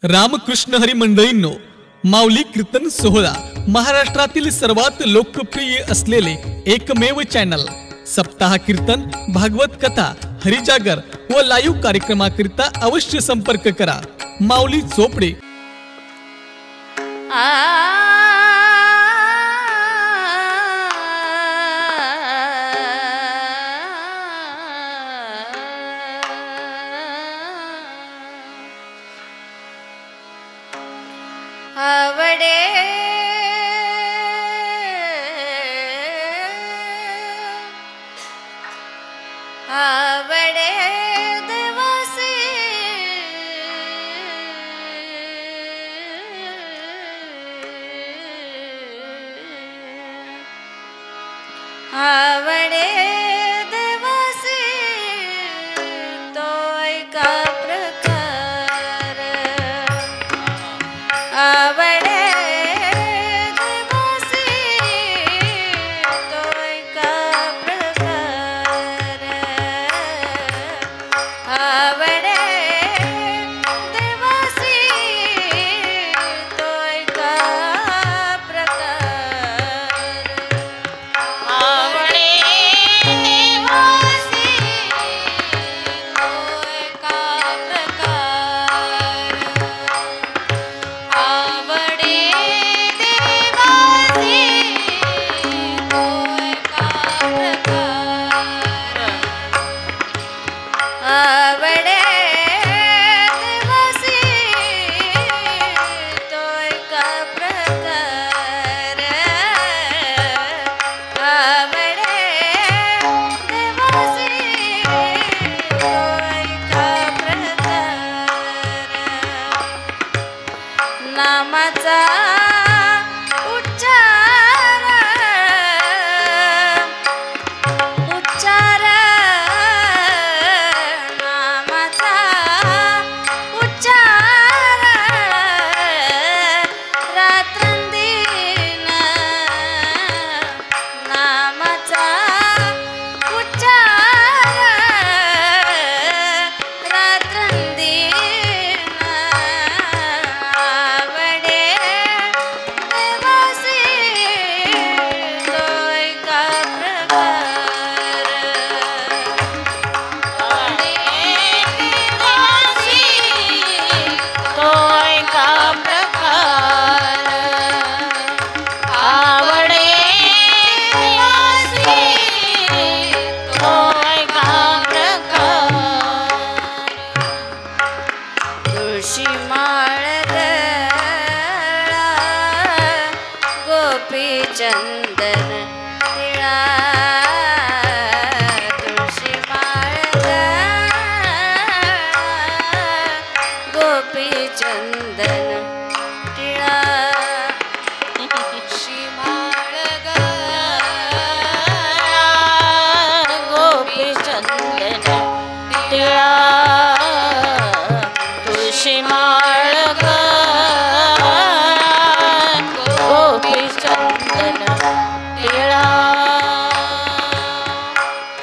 रामकृष्ण हरी मंडळींनो, माऊली कीर्तन सोहळा महाराष्ट्रातील सर्वात लोकप्रिय असलेले एकमेव चॅनल सप्ताह कीर्तन, भागवत कथा, हरिजागर व लाईव्ह कार्यक्रमाकरिता अवश्य संपर्क करा. माऊली चोपडे. आवडे आवडे देवासी आवडे देवासी तो एका प्रकार आवडे देवासी तो एका प्रकार आवडे देवासी तो एका प्रकार आवडे देवासी तो एका प्रकार आवडे देवासी तो एका प्रकार आवडे देवासी तो एका प्रकार आवडे देवासी तो एका प्रकार नामाचा उच्चार उच्चार नामाचा उच्चार रात्रंदिन नामाचा उच्चार रात्रंदिन आवडे देवासी तो एका प्रकार आवडे देवासी तो एका प्रकार आवडे देवासी तो एका प्रकार तुळशी माळ गळा गोपी चंदन टिळा तुळशी माळ गळा गोपी चंदन टिळा तुळशी माळ गळा गोपी चंदन टिळा तुळशी माळ गळा गोपी चंदन टिळा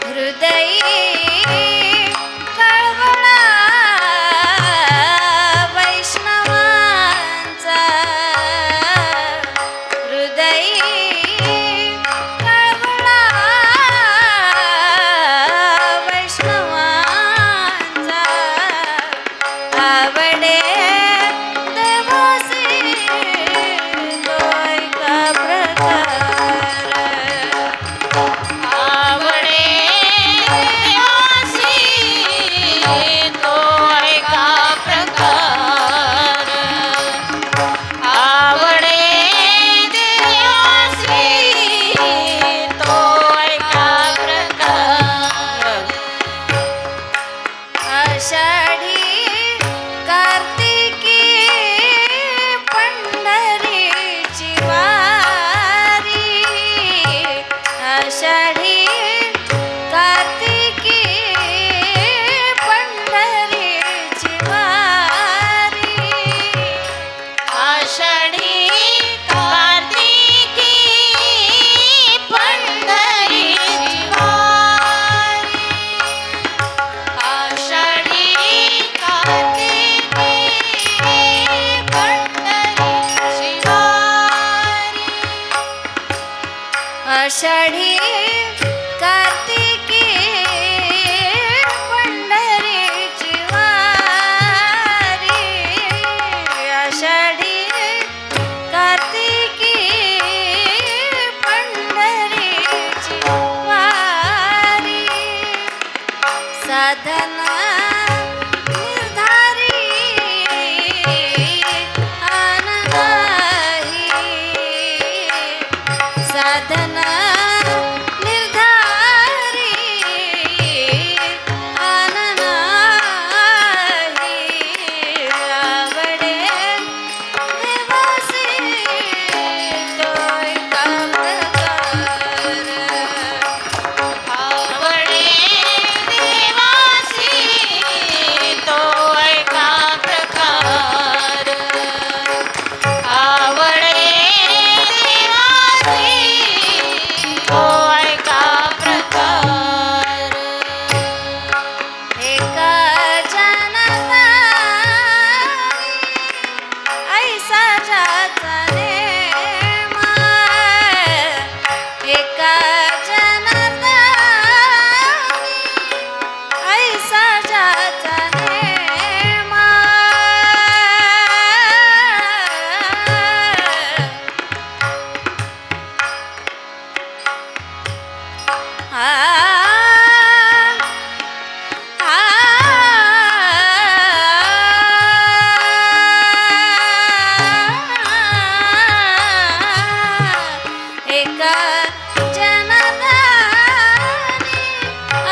हृदयी कळवळा वैष्णवांचा हृदयी कळवळा वैष्णवांचा आवडे आषाढी कार्तिकी पंढरीची वारी आषाढी कार्तिकी पंढरीची वारी साधना निर्धारी आनंदाही साधना निर्धारी आनंदाही आवडे देवासी तो एका प्रकार आवडे देवासी तो एका प्रकार आवडे देवासी तो एका प्रकार एका जनार्दनी ऐसा जाचा नेम एका जनार्दनी ऐसा जाचा नेम एका जनार्दनी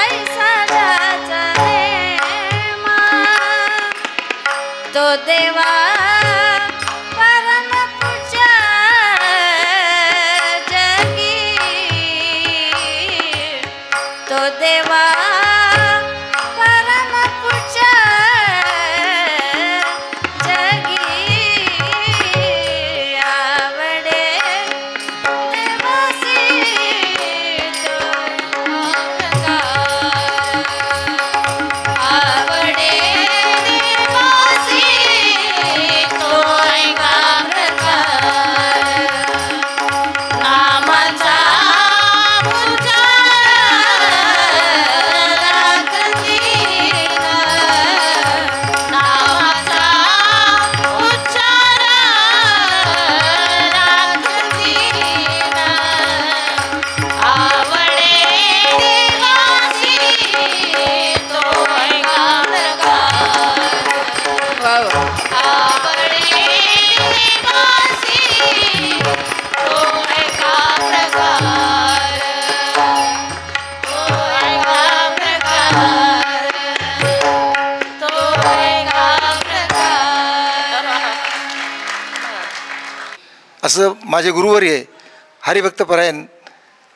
ऐसा जाचा नेम तो देवा परमपूज्य जगी तो देवा परमपूज्य जगी आवडे देवासी तो प्रकार आवडे देवासी तो एका प्रकार नामाचा उच्चार राखतीना नामाचा उच्चार राखतीना आवडे देवासी तो एका प्रकार आवडे देवासी तो एका प्रकार तो एका प्रकार तो एका प्रकार असं माझे गुरुवर्य हरिभक्तपरायण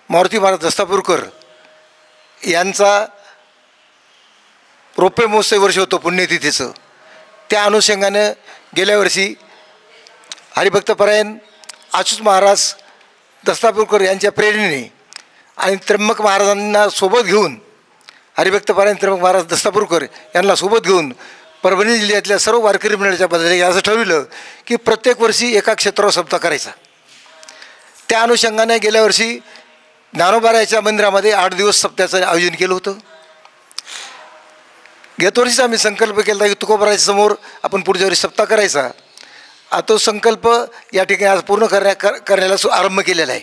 मारुती महाराज दस्तापूरकर यांचा रौप्य महोत्सव वर्ष होतं पुण्यतिथीचं. त्या अनुषंगानं गेल्या वर्षी हरिभक्तपरायण अच्युत महाराज दस्तापूरकर यांच्या प्रेरणेने आणि त्र्यंबक महाराजांना सोबत घेऊन हरिभक्तपरायण त्र्यंबक महाराज दस्तापूरकर यांना सोबत घेऊन परभणी जिल्ह्यातल्या सर्व वारकरी मंडळाच्या पद्धतीने असं ठरविलं की प्रत्येक वर्षी एका क्षेत्रावर सप्ताह करायचा. त्या अनुषंगाने गेल्या वर्षी ज्ञानोबारायाच्या मंदिरामध्ये 8 दिवस सप्त्याचं आयोजन केलं होतं. गेल्या वर्षीच आम्ही संकल्प केला की तुकोबाराच्या समोर आपण पुढच्या वर्षी सप्ताह करायचा. तो संकल्प या ठिकाणी आज पूर्ण करण्याला आरंभ केलेला आहे.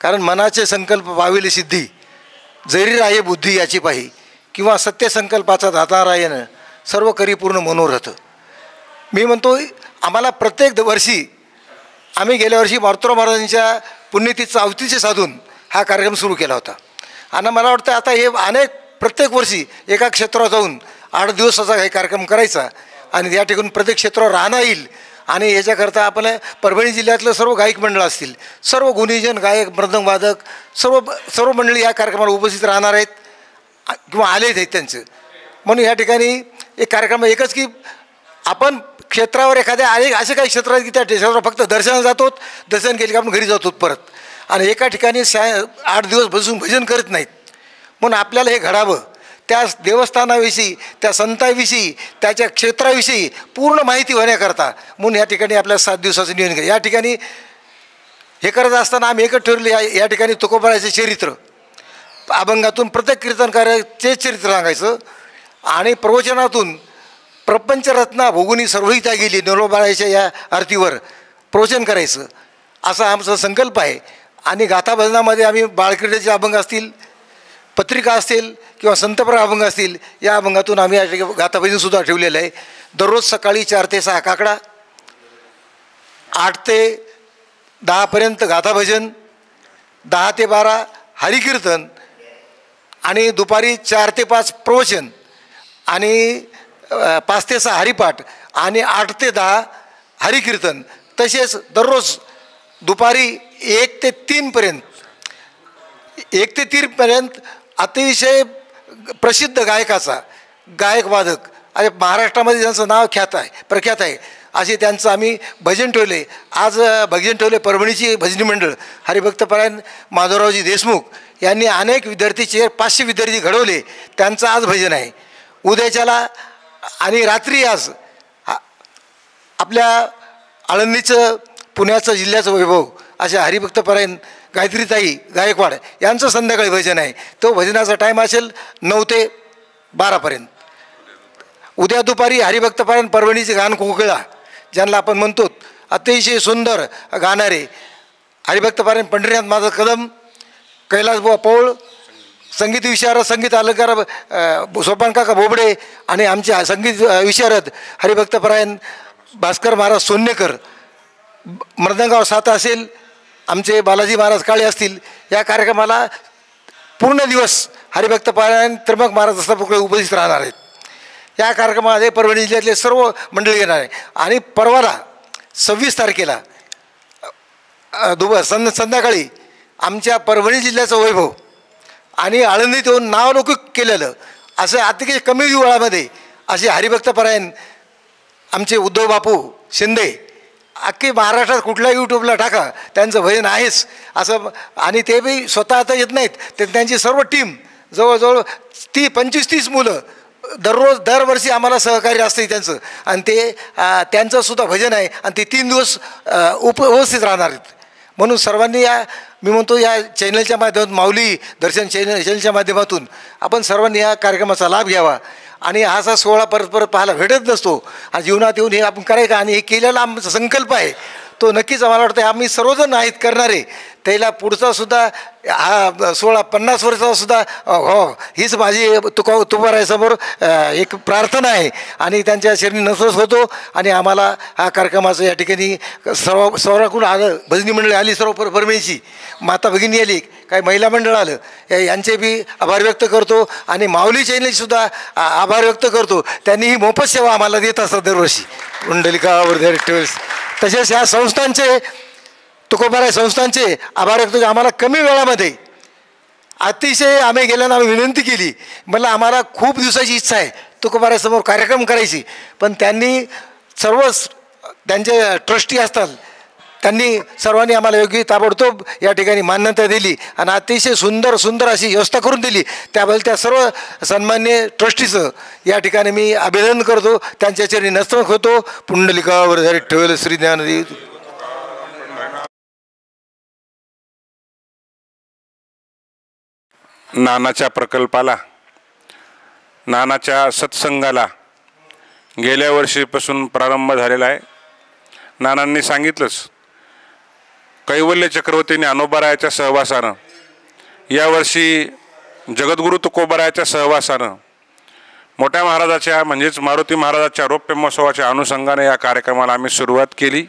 कारण मनाचे संकल्प पाविले सिद्धी जरी राहे बुद्धी याची पाही किंवा सत्यसंकल्पाचा दातारायण सर्व करी पूर्ण मनोरथ. मी म्हणतो आम्हाला प्रत्येक वर्षी आम्ही गेल्या वर्षी मारुतीराव महाराजांच्या पुण्यतिथीचं अवतीचे साधून हा कार्यक्रम सुरू केला होता. आणि मला वाटतं आता हे प्रत्येक वर्षी एका क्षेत्रावर जाऊन 8 दिवसाचा काही कार्यक्रम करायचा आणि या ठिकाणी प्रत्येक क्षेत्रावर राहणं येईल. आणि याच्याकरता आपल्या परभणी जिल्ह्यातलं सर्व गायक मंडळ असतील, सर्व गुणीजन गायक मृदंगवादक सर्व मंडळी या कार्यक्रमाला उपस्थित राहणार आहेत किंवा आलेच आहेत त्यांचं. म्हणून या ठिकाणी एक कार्यक्रम एकच की आपण क्षेत्रावर एखाद्या असे काही क्षेत्र आहेत की त्या क्षेत्रावर फक्त दर्शनाला जातो, दर्शन केले की आपण घरी जातो परत, आणि एका ठिकाणी 8 दिवस बसून भजन करत नाहीत. म्हणून आपल्याला हे घडावं, त्या देवस्थानाविषयी, त्या संताविषयी, त्याच्या क्षेत्राविषयी पूर्ण माहिती होण्याकरता म्हणून या ठिकाणी आपल्या 7 दिवसाचं नियोजन केलं. या ठिकाणी हे करत असताना आम्ही एकच ठरले या ठिकाणी तुकोबारायचे चरित्र अभंगातून प्रत्येक कीर्तनकार्याचे चरित्र सांगायचं आणि प्रवचनातून प्रपंचरत्ना भोगुनी सर्वहिता गेली नरोबारायच्या या आरतीवर प्रवचन करायचं असा आमचा संकल्प आहे. आणि गाथा भजनामध्ये आम्ही बाळक्रीडेचे अभंग असतील, पत्रिका असतील किंवा संतप्र अभंग असतील, या अभंगातून आम्ही या ठिकाणी गाथाभजनसुद्धा ठेवलेलं आहे. दररोज सकाळी 4 ते 6 काकडा, 8 ते 10पर्यंत गाथाभजन, 10 ते 12 हरिकीर्तन आणि दुपारी 4 ते 5 प्रवचन आणि 5 ते 6 हरिपाठ आणि 8 ते 10 हरिकीर्तन. तसेच दररोज दुपारी 1 ते 3पर्यंत अतिशय प्रसिद्ध गायकाचा गायक वादक आणि महाराष्ट्रामध्ये ज्यांचं नाव प्रख्यात आहे असे त्यांचं आम्ही भजन ठेवले. आज भजन ठेवले परभणीची भजनी मंडळ हरिभक्तपरायण माधवरावजी देशमुख यांनी अनेक विद्यार्थी 500 विद्यार्थी घडवले. त्यांचं आज भजन आहे. उद्याच्याला आणि रात्री आज आपल्या आळंदीचं पुण्याचं जिल्ह्याचं वैभव अशा हरिभक्तपरायण गायत्रीताई गायकवाड यांचं संध्याकाळी भजन आहे. तो भजनाचा टाईम असेल 9 ते 12पर्यंत. उद्या दुपारी हरिभक्तपरायण परभणीचे गान कोकिळा ज्यांना आपण म्हणतो अतिशय सुंदर गाणारे हरिभक्तपरायण पंढरीनाथ माधव कदम, कैलासबुवा पौळ, संगीत विशारद संगीत अलंकार सोपानकाका बोबडे आणि आमचे संगीत विशारद हरिभक्तपरायण भास्कर महाराज सोन्नेकर, मर्दंगाव साथ असेल, आमचे बालाजी महाराज काळे असतील. या कार्यक्रमाला पूर्ण दिवस हरिभक्तपरायण त्र्यंबक महाराज दत्तापुकडे उपस्थित राहणार आहेत. या कार्यक्रमामध्ये परभणी जिल्ह्यातले सर्व मंडळी येणार आहे. आणि परवाला 26 तारखेला संध्याकाळी आमच्या परभणी जिल्ह्याचं वैभव आणि आळंदीत येऊन नावलौकिक केलेलं असं अतिशय कमी वेळामध्ये असे हरिभक्तपरायण आमचे उद्धव बापू शिंदे अख्खी महाराष्ट्रात कुठल्या यूट्यूबला टाका त्यांचं भजन आहेच असं. आणि ते बी स्वतः आता येत नाहीत, ते त्यांची सर्व टीम जवळजवळ 25-30 मुलं दरवर्षी आम्हाला सहकार्य असते त्यांचं. आणि ते त्यांचंसुद्धा भजन आहे आणि ते 3 दिवस उपस्थित राहणार आहेत. म्हणून सर्वांनी मी म्हणतो या चॅनलच्या माध्यमातून माऊली दर्शन चॅनलच्या माध्यमातून आपण सर्वांनी या कार्यक्रमाचा लाभ घ्यावा. आणि असा सोहळा परत पाहायला भेटत नसतो आणि जीवनात येऊन हे आपण करायचं. आणि हे केलेला आमचा संकल्प आहे तो नक्कीच आम्हाला वाटतं आम्ही सर्वजण आहेत करणारे. त्याला पुढचासुद्धा हा 16-50 वर्षाचासुद्धा हो हीच माझी तुकोबारायासमोर एक प्रार्थना आहे. आणि त्यांच्या शरणी नमस्कार होतो. आणि आम्हाला हा कार्यक्रमाचं या ठिकाणी सर्वांकडून आलं, भजनी मंडळी आली, सर्व परभणीची माता भगिनी आली, काही महिला मंडळ आलं, यांचे बी आभार व्यक्त करतो. आणि माऊली चॅनलसुद्धा आभार व्यक्त करतो. त्यांनी ही मोफत सेवा आम्हाला देत असतात दरवर्षी कुंडलिकावर ट्रेव्हल्स. तसेच या संस्थांचे तुकोबाराय संस्थांचे आभार व्यक्त आम्हाला कमी वेळामध्ये अतिशय आम्ही गेल्यानं आम्ही विनंती केली. मला आम्हाला खूप दिवसाची इच्छा आहे तुकोबारायसमोर कार्यक्रम करायची. पण त्यांनी सर्व त्यांचे ट्रस्टी असतात त्यांनी सर्वांनी आम्हाला योग्य ताबडतोब या ठिकाणी मान्यता दिली आणि अतिशय सुंदर अशी व्यवस्था करून दिली. त्याबद्दल त्या सर्व सन्मान्य ट्रस्टीचं या ठिकाणी मी अभिनंदन करतो. त्यांच्या चरणी नतमस्तक होतो. पुंडलिकावर ठेवलं श्री ज्ञानदेव. नानाच्या प्रकल्पाला, नानाच्या सत्संगाला गेल्या वर्षीपासून प्रारंभ झालेला आहे. नानांनी सांगितलंच, कैवल्य चक्रवर्ती ज्ञानोबारायाच्या सहवासानं, यावर्षी जगद्गुरू तुकोबारायाच्या सहवासानं, मोठ्या महाराजाच्या म्हणजेच मारुती महाराजाच्या रौप्य महोत्सवाच्या अनुषंगाने या कार्यक्रमाला आम्ही सुरुवात केली.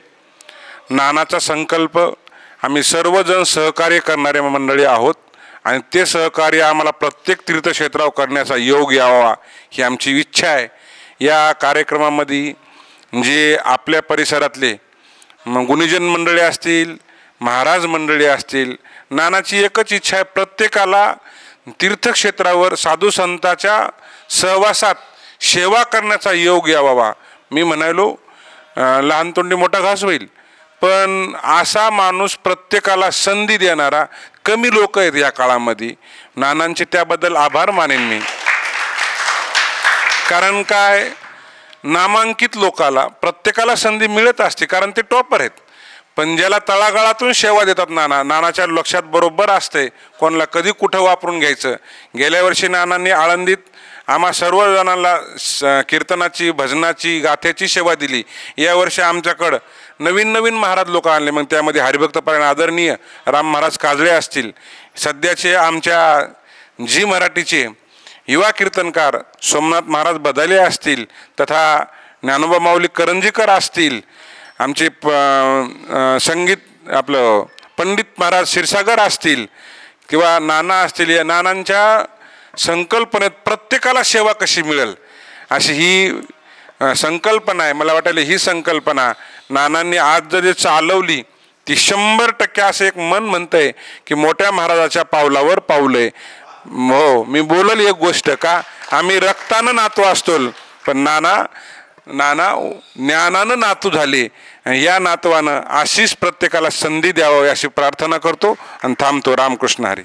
नानाचा संकल्प आम्ही सर्वजण सहकार्य करणारे मंडळी आहोत आणि ते सहकार्य आम्हाला प्रत्येक तीर्थक्षेत्रावर करण्याचा योग यावा ही आमची इच्छा आहे. या कार्यक्रमामध्ये जे आपल्या परिसरातले गुणीजन मंडळी असतील, महाराज मंडळी असतील, नानाची एकच इच्छा आहे प्रत्येकाला तीर्थक्षेत्रावर साधू संतांच्या सहवासात सेवा करण्याचा योग यावा. मी म्हणालो लहान तोंडी मोठा घास होईल, पण असा माणूस प्रत्येकाला संधी देणारा कमी लोक आहेत या काळामध्ये. नानांचे त्याबद्दल आभार मानेन मी. कारण काय, नामांकित लोकाला प्रत्येकाला संधी मिळत असते कारण ते टॉपर आहेत. पण ज्याला तळागाळातून सेवा देतात नानाच्या लक्षात बरोबर असते कोणाला कधी कुठं वापरून घ्यायचं. गेल्या वर्षी नानांनी आळंदीत आम्हा सर्वजणांना कीर्तनाची, भजनाची, गाथ्याची सेवा दिली. यावर्षी आमच्याकडं नवीन नवीन महाराज लोक आणले. मग त्यामध्ये हरिभक्तपरायण आदरणीय राम महाराज काजळे असतील, सध्याचे आमच्या जी मराठीचे युवा कीर्तनकार सोमनाथ महाराज बदाले असतील, तथा ज्ञानोबा माऊली करंजीकर असतील, आमचे संगीत आपलं पंडित महाराज क्षीरसागर असतील किंवा नाना असतील. या नानांच्या संकल्पनेत प्रत्येकाला सेवा कशी मिळेल अशी ही संकल्पना आहे. मला वाटायला ही संकल्पना नानांनी आज जर चालवली ती 100% असं एक मन म्हणतंय की मोठ्या महाराजाच्या पावलावर पावलंय. हो, मी बोलल एक गोष्ट का आम्ही रक्तानं नातू असतो, पण नाना ज्ञानानं नातू झाले. या नातवानं अशीच प्रत्येकाला संधी द्यावं अशी प्रार्थना करतो आणि थांबतो. रामकृष्ण हरी.